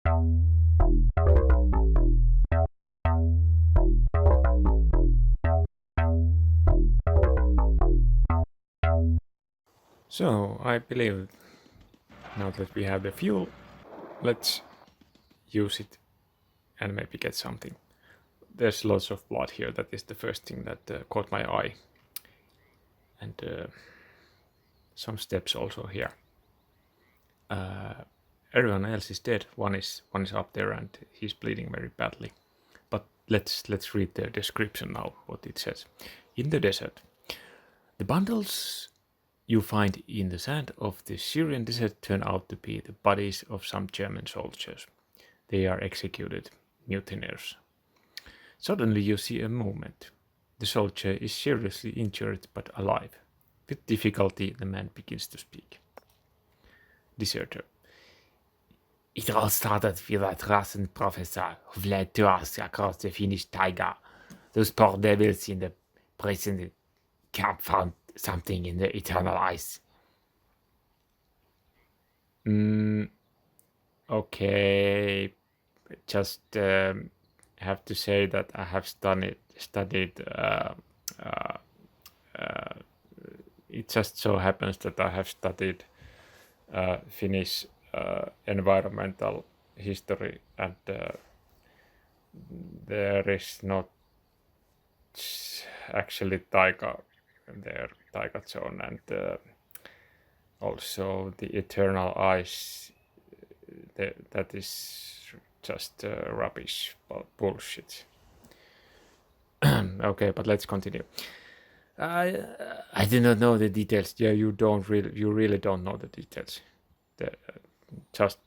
So I believe now that we have the fuel, let's use it and maybe get something. There's lots of blood here. That is the first thing that caught my eye. And some steps also here. Everyone else is dead. One is up there and he's bleeding very badly. But let's read the description now, what it says. In the desert, the bundles you find in the sand of the Syrian desert turn out to be the bodies of some German soldiers. They are executed mutineers. Suddenly you see a movement. The soldier is seriously injured but alive. With difficulty the man begins to speak. Deserter. It all started with that Russian professor who fled to us across the Finnish taiga. Those poor devils in the prison camp found something in the eternal ice. Okay, just have to say that I have studied. It just so happens that I have studied Finnish environmental history, and there is not actually taiga there, taiga zone, and also the eternal ice. That is just rubbish, bullshit. Okay, but let's continue. I do not know the details. Yeah, you really don't know the details. Just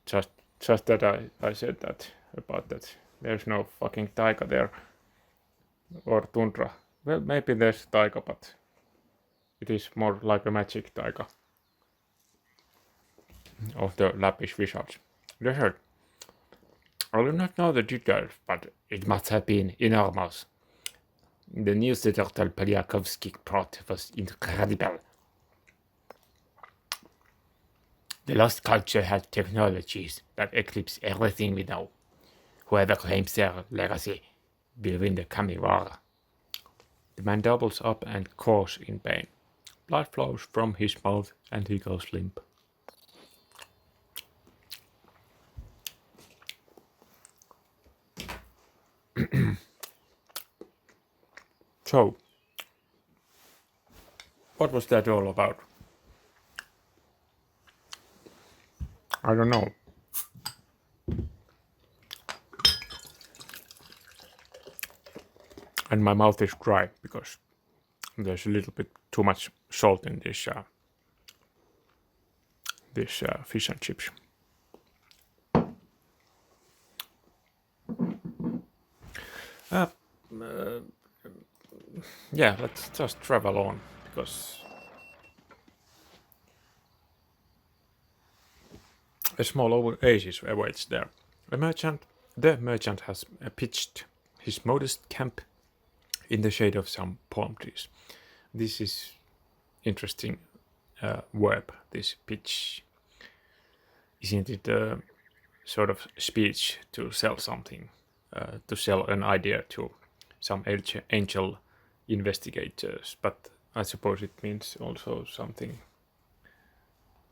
that I said that about that. There's no fucking taiga there, or tundra. Well, maybe there's taiga, but it is more like a magic taiga of the Lappish wizards. Desert. I do not know the details, but it must have been enormous. The news that Dr. Polyakovsky brought was incredible. The lost culture had technologies that eclipse everything we know. Whoever claims their legacy will win the coming war. The man doubles up and coughs in pain. Blood flows from his mouth and he goes limp. So, what was that all about? I don't know. And my mouth is dry because there's a little bit too much salt in this fish and chips. Yeah, let's just travel on because a small oasis awaits there. The merchant has pitched his modest camp in the shade of some palm trees. This is interesting verb, this pitch. Isn't it a sort of speech to sell something, to sell an idea to some angel investigators? But I suppose it means also something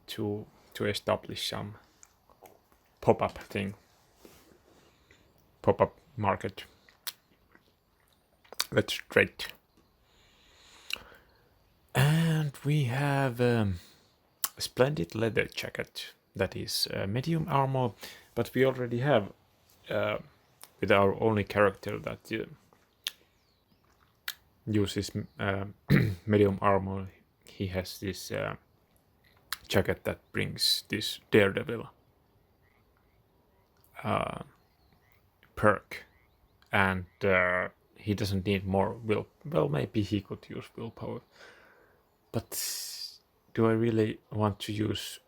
to establish some pop-up thing, pop-up market. That's great. And we have a splendid leather jacket that is medium armor, but we already have with our only character that uses medium armor. He has this jacket that brings this daredevil perk, and he doesn't need more will. Well, maybe he could use willpower, but do I really want to use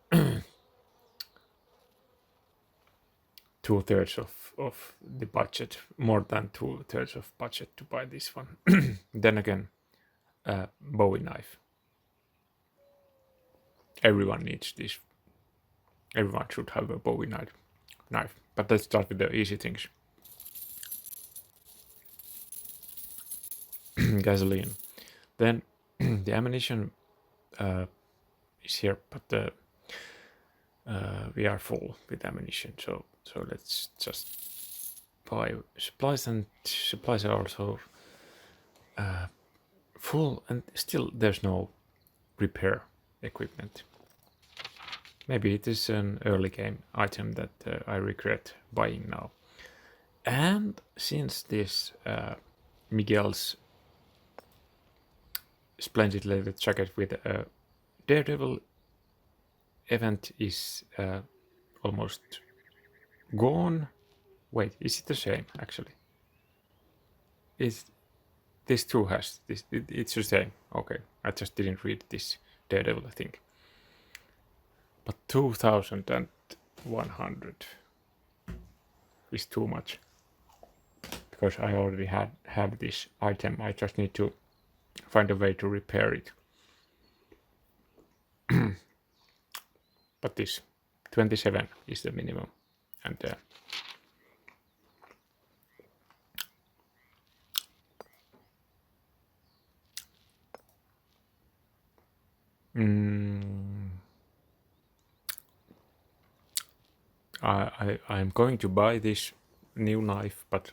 2/3 of the budget, more than 2/3 of budget to buy this one? Then again, Bowie knife. Everyone needs this. Everyone should have a Bowie knife. knife. But let's start with the easy things. Gasoline. Then the ammunition is here, but we are full with ammunition. So let's just buy supplies, and supplies are also full, and still there's no repair equipment. Maybe it is an early game item that I regret buying now. And since this Miguel's splendid leather jacket with a Daredevil event is almost gone. Wait, is it the same actually? Is this too has this? It's the same. Okay, I just didn't read this Daredevil thing. But 2,100 is too much because I already have this item. I just need to find a way to repair it. But this 27 is the minimum, and I'm going to buy this new knife, but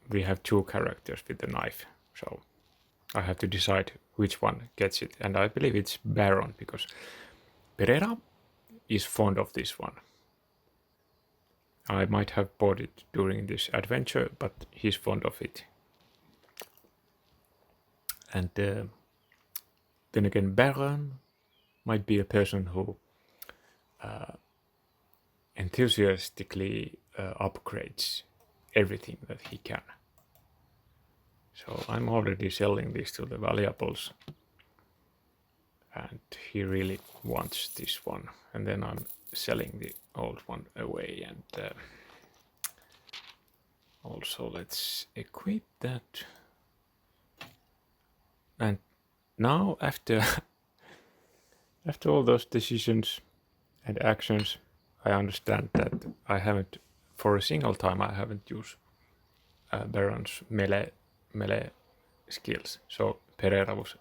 we have two characters with the knife, so I have to decide which one gets it, and I believe it's Baron because Pereira is fond of this one. I might have bought it during this adventure, but he's fond of it. And then again, Baron might be a person who enthusiastically upgrades everything that he can. So I'm already selling this to the valuables, and he really wants this one. And then I'm selling the old one away, and also let's equip that. And now after all those decisions and actions, I understand that I haven't, for a single time, I haven't used Baron's melee skills. So Pereira was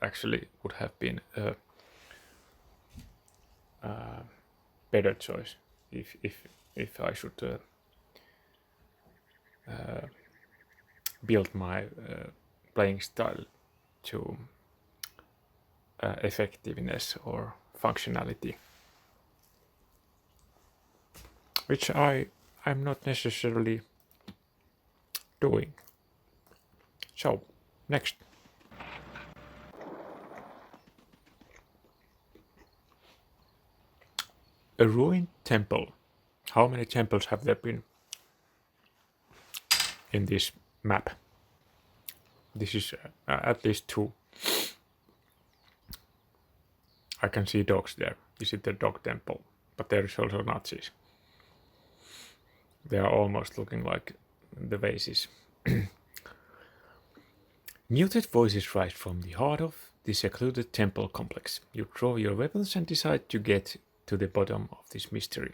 actually would have been a better choice if I should build my playing style to effectiveness or functionality, which I'm not necessarily doing. So next, a ruined temple. How many temples have there been in this map? This is at least 2. I can see dogs there. Is it the dog temple? But there is also Nazis. They are almost looking like the vases. Muted voices rise from the heart of the secluded temple complex. You draw your weapons and decide to get to the bottom of this mystery.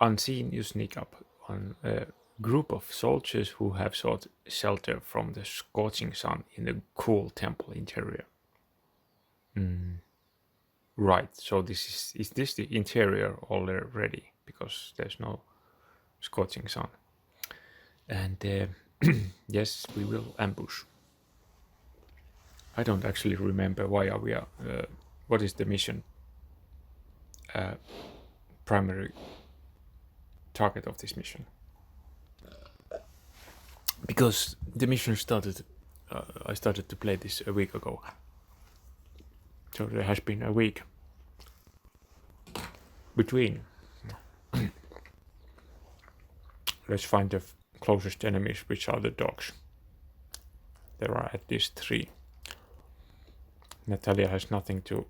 Unseen, you sneak up on a group of soldiers who have sought shelter from the scorching sun in the cool temple interior. Right, so this is this the interior already? Because there's no scorching sun. And yes, we will ambush. I don't actually remember why are we what is the mission primary target of this mission, because the mission started I started to play this a week ago, so there has been a week between. Let's find the closest enemies, which are the dogs. There are at least 3. Natalia has nothing to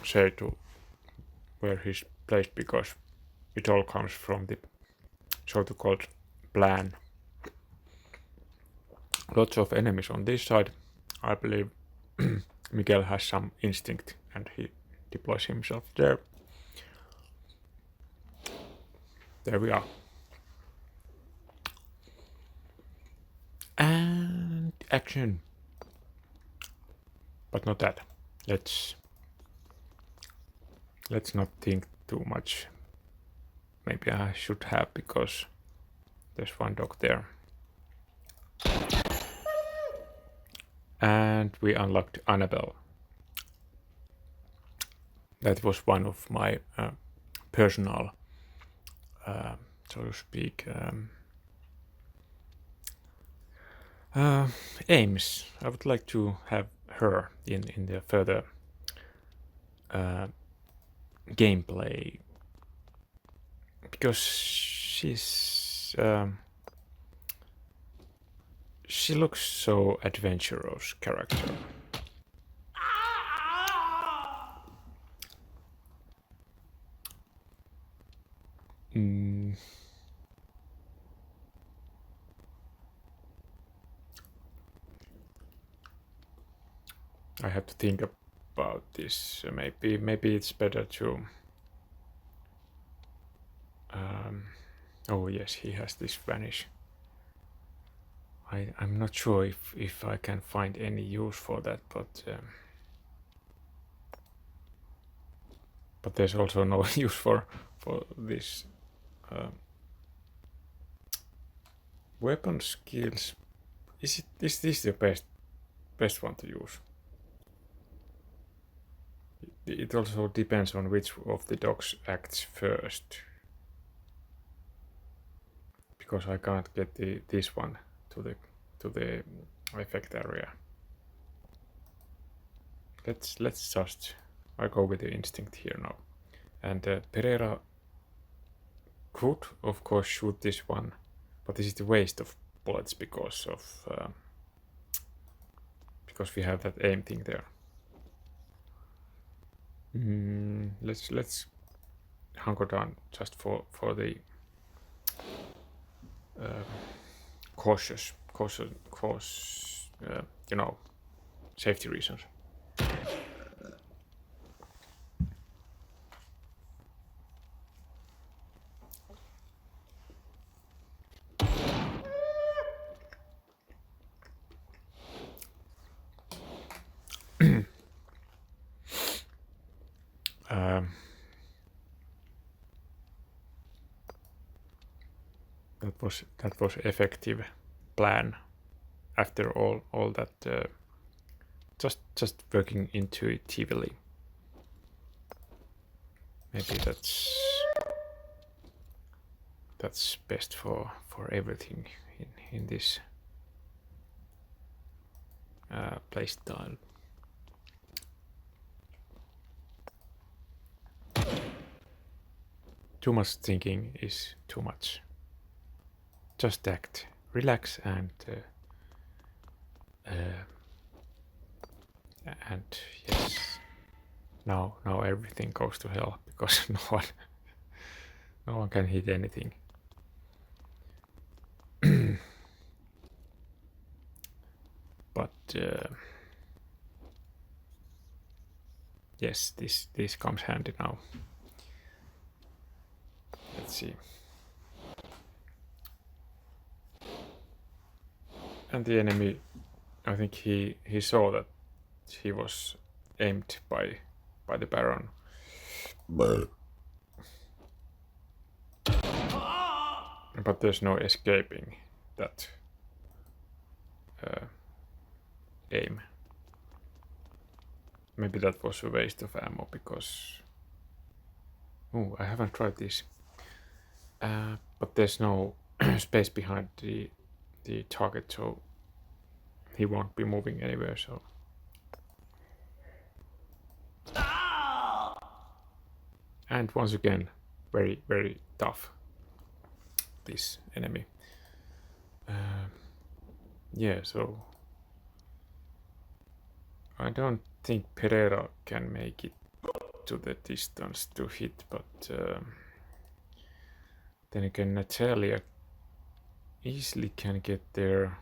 say to where he's placed because it all comes from the so-called plan. Lots of enemies on this side. I believe Miguel has some instinct and he deploys himself there. there we are. And action. But not that. Let's not think too much. Maybe I should have, because there's one dog there. And we unlocked Annabelle. That was one of my personal, so to speak, aims. I would like to have her in the further gameplay, because she looks so adventurous character. I have to think about this. Maybe it's better to. Oh yes, he has this vanish. I'm not sure if I can find any use for that, but there's also no use for this weapon skills. Is this the best one to use? It also depends on which of the dogs acts first, because I can't get this one to the effect area. Let's just, I go with the instinct here now. And Pereira could of course shoot this one, but this is the waste of bullets because we have that aim thing there. Let's hunker down just for the cautious, safety reasons. That was effective plan. After all that, just working intuitively. Maybe that's best for everything in this playstyle. Too much thinking is too much. Just act, relax, and yes, now everything goes to hell because no one can hit anything. But yes, this comes handy now. Let's see. And the enemy, I think he saw that he was aimed by the Baron. But there's no escaping that aim. Maybe that was a waste of ammo because... Oh, I haven't tried this. But there's no space behind the target, so he won't be moving anywhere, so... And once again, very, very tough, this enemy. Yeah, so... I don't think Pereira can make it to the distance to hit, but then again Natalia easily can get there.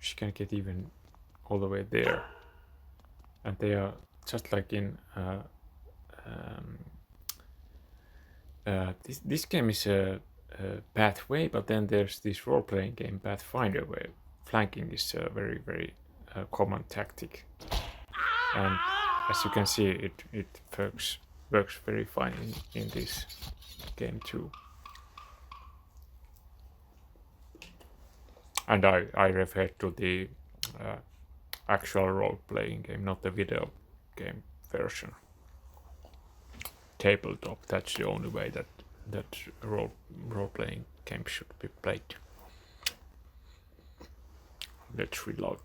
She can get even all the way there, and they are just like in This game is a pathway, but then there's this role-playing game Pathfinder where flanking is a very common tactic, and as you can see, it works very fine in this game too. And I refer to the actual role-playing game, not the video game version. Tabletop, that's the only way that role-playing game should be played. Let's reload.